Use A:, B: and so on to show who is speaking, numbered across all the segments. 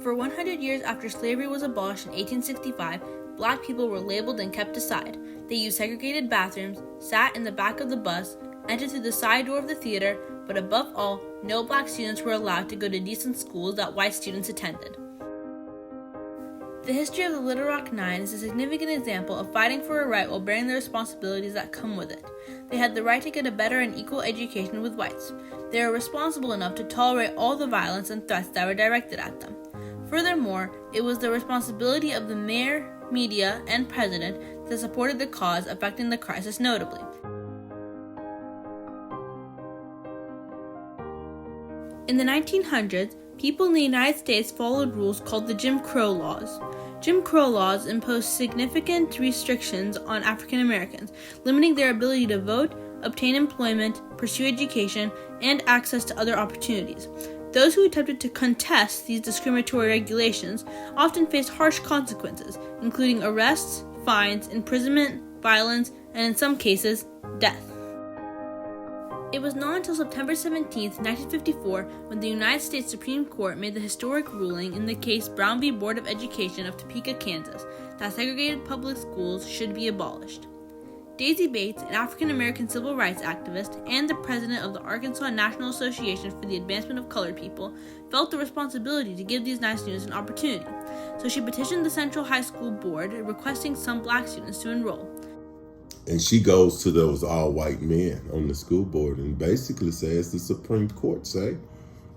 A: For 100 years after slavery was abolished in 1865, black people were labeled and kept aside. They used segregated bathrooms, sat in the back of the bus, entered through the side door of the theater, but above all, no black students were allowed to go to decent schools that white students attended. The history of the Little Rock Nine is a significant example of fighting for a right while bearing the responsibilities that come with it. They had the right to get a better and equal education with whites. They were responsible enough to tolerate all the violence and threats that were directed at them. Furthermore, it was the responsibility of the mayor, media, and president that supported the cause affecting the crisis notably. In the 1900s, people in the United States followed rules called the Jim Crow laws. Jim Crow laws imposed significant restrictions on African Americans, limiting their ability to vote, obtain employment, pursue education, and access to other opportunities. Those who attempted to contest these discriminatory regulations often faced harsh consequences, including arrests, fines, imprisonment, violence, and in some cases, death. It was not until September 17, 1954, when the United States Supreme Court made the historic ruling in the case Brown v. Board of Education of Topeka, Kansas, that segregated public schools should be abolished. Daisy Bates, an African-American civil rights activist and the president of the Arkansas National Association for the Advancement of Colored People, felt the responsibility to give these 9 students an opportunity, so she petitioned the Central High School Board requesting some black students to enroll.
B: And she goes to those all-white men on the school board and basically says the Supreme Court say,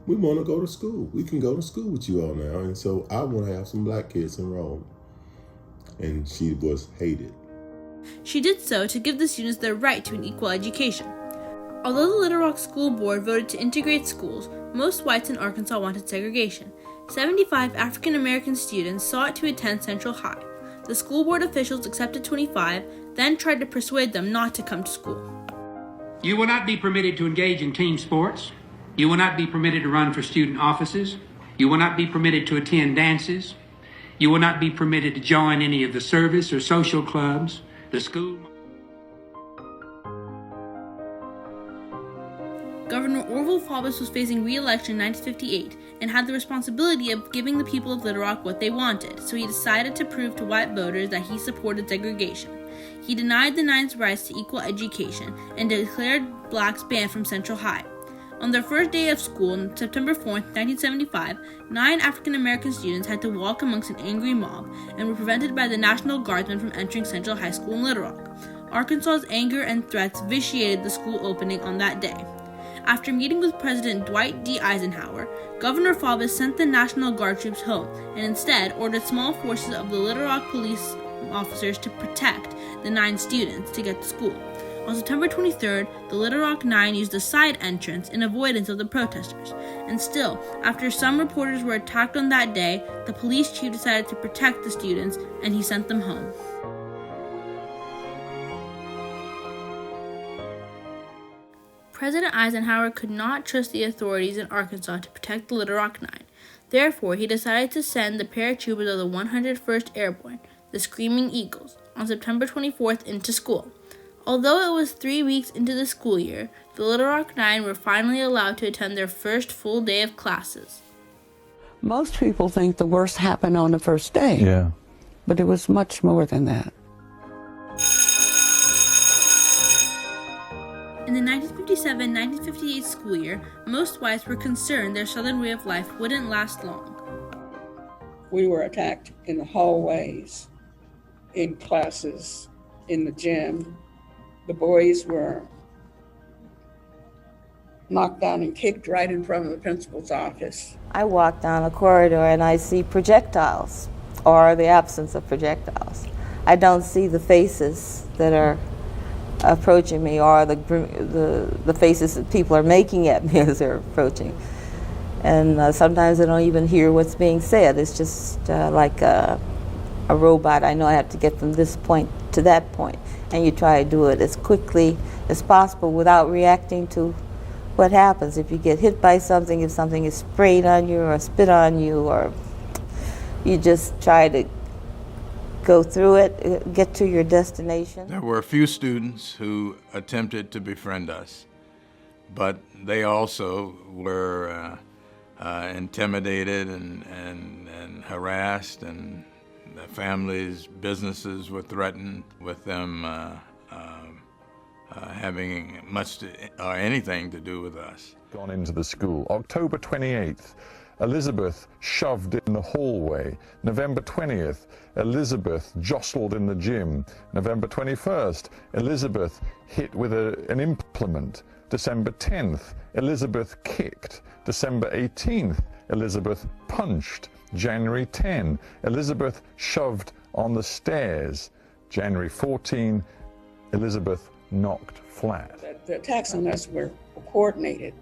B: we want to go to school. We can go to school with you all now. And so I want to have some black kids enrolled. And she was hated.
A: She did so to give the students their right to an equal education. Although the Little Rock School Board voted to integrate schools, most whites in Arkansas wanted segregation. 75 African American students sought to attend Central High. The school board officials accepted 25, then tried to persuade them not to come to school.
C: You will not be permitted to engage in team sports. You will not be permitted to run for student offices. You will not be permitted to attend dances. You will not be permitted to join any of the service or social clubs. The school.
A: Governor Orville Faubus was facing re-election in 1958 and had the responsibility of giving the people of Little Rock what they wanted, so he decided to prove to white voters that he supported segregation. He denied the Nine's rights to equal education and declared blacks banned from Central High. On their first day of school, on September 4, 1975, 9 African American students had to walk amongst an angry mob and were prevented by the National Guardsmen from entering Central High School in Little Rock. Arkansas's anger and threats vitiated the school opening on that day. After meeting with President Dwight D. Eisenhower, Governor Faubus sent the National Guard troops home and instead ordered small forces of the Little Rock police officers to protect the 9 students to get to school. On September 23rd, the Little Rock Nine used a side entrance in avoidance of the protesters. And still, after some reporters were attacked on that day, the police chief decided to protect the students and he sent them home. President Eisenhower could not trust the authorities in Arkansas to protect the Little Rock Nine. Therefore, he decided to send the paratroopers of the 101st Airborne, the Screaming Eagles, on September 24th into school. Although it was 3 weeks into the school year, the Little Rock Nine were finally allowed to attend their first full day of classes.
D: Most people think the worst happened on the first day.
E: Yeah.
D: But it was much more than that.
A: In the 1957-1958 school year, most whites were concerned their Southern way of life wouldn't last long.
F: We were attacked in the hallways, in classes, in the gym. The boys were knocked down and kicked right in front of the principal's office.
G: I walk down a corridor and I see projectiles, or the absence of projectiles. I don't see the faces that are approaching me, or the faces that people are making at me as they're approaching. And sometimes I don't even hear what's being said. It's just like a robot. I know I have to get from this point to that point, and you try to do it as quickly as possible without reacting to what happens. If you get hit by something, if something is sprayed on you or spit on you, or you just try to go through it, get to your destination.
E: There were a few students who attempted to befriend us, but they also were intimidated and harassed, and their families, businesses were threatened with them having much or anything to do with us.
H: Gone into the school. October 28th, Elizabeth shoved in the hallway. November 20th, Elizabeth jostled in the gym. November 21st, Elizabeth hit with an implement. December 10th, Elizabeth kicked. December 18th, Elizabeth punched. January 10, Elizabeth shoved on the stairs. January 14, Elizabeth knocked flat.
F: The attacks on us were coordinated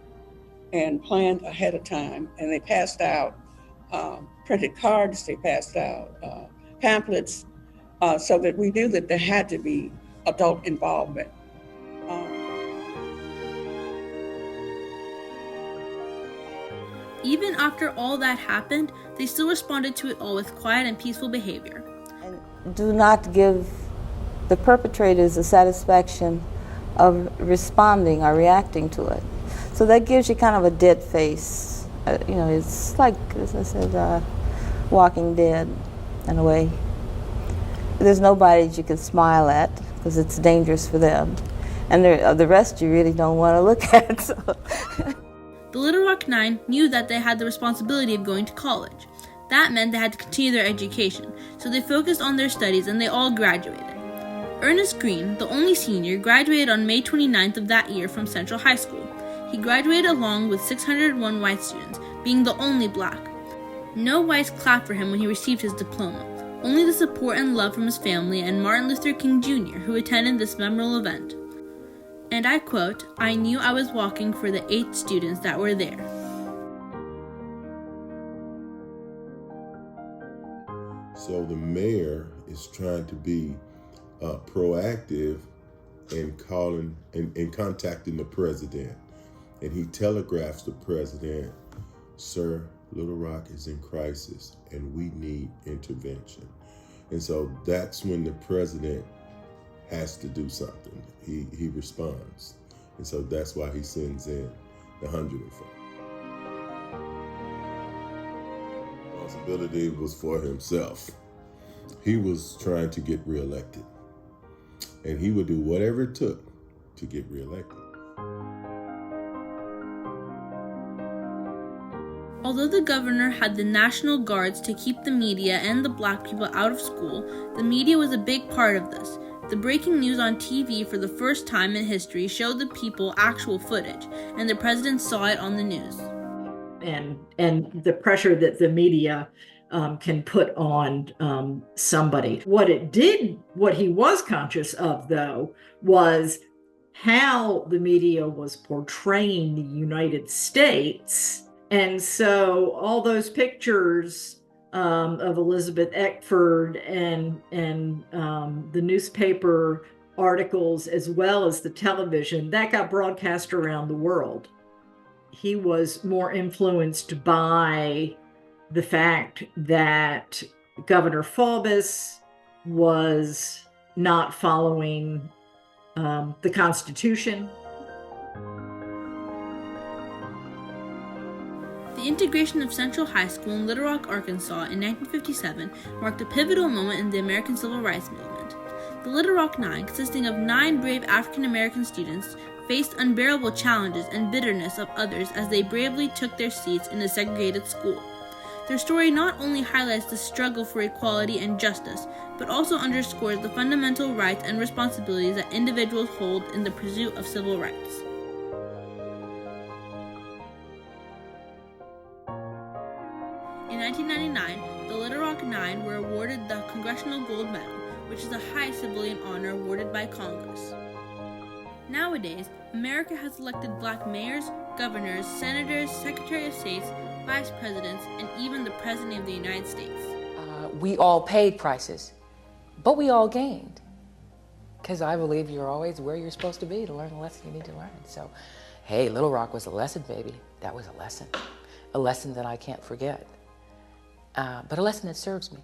F: and planned ahead of time, and they passed out printed cards, they passed out pamphlets, so that we knew that there had to be adult involvement.
A: Even after all that happened, they still responded to it all with quiet and peaceful behavior.
G: And do not give the perpetrators the satisfaction of responding or reacting to it. So that gives you kind of a dead face. It's like, as I said, Walking Dead in a way. There's nobody that you can smile at because it's dangerous for them. And the rest you really don't want to look at. So.
A: The Little Rock Nine knew that they had the responsibility of going to college. That meant they had to continue their education, so they focused on their studies and they all graduated. Ernest Green, the only senior, graduated on May 29th of that year from Central High School. He graduated along with 601 white students, being the only black. No whites clapped for him when he received his diploma, only the support and love from his family and Martin Luther King Jr., who attended this memorable event. And I quote, "I knew I was walking for the 8 students that were there."
B: So the mayor is trying to be proactive in calling and contacting the president. And he telegraphs the president, "Sir, Little Rock is in crisis and we need intervention." And so that's when the president has to do something. He responds. And so that's why he sends in the 104. Responsibility was for himself. He was trying to get reelected. And he would do whatever it took to get reelected.
A: Although the governor had the National Guards to keep the media and the black people out of school, the media was a big part of this. The breaking news on TV for the first time in history showed the people actual footage, and the president saw it on the news.
I: And the pressure that the media can put on somebody. What he was conscious of, though, was how the media was portraying the United States. And so all those pictures of Elizabeth Eckford and the newspaper articles, as well as the television, that got broadcast around the world. He was more influenced by the fact that Governor Faubus was not following the Constitution.
A: The integration of Central High School in Little Rock, Arkansas in 1957 marked a pivotal moment in the American Civil Rights Movement. The Little Rock Nine, consisting of 9 brave African American students, faced unbearable challenges and bitterness of others as they bravely took their seats in a segregated school. Their story not only highlights the struggle for equality and justice, but also underscores the fundamental rights and responsibilities that individuals hold in the pursuit of civil rights. In 1999, the Little Rock Nine were awarded the Congressional Gold Medal, which is the highest civilian honor awarded by Congress. Nowadays, America has elected black mayors, governors, senators, secretary of states, vice presidents, and even the president of the United States.
J: We all paid prices, but we all gained. Because I believe you're always where you're supposed to be to learn the lesson you need to learn. So, hey, Little Rock was a lesson, baby. That was a lesson. A lesson that I can't forget. But a lesson that serves me.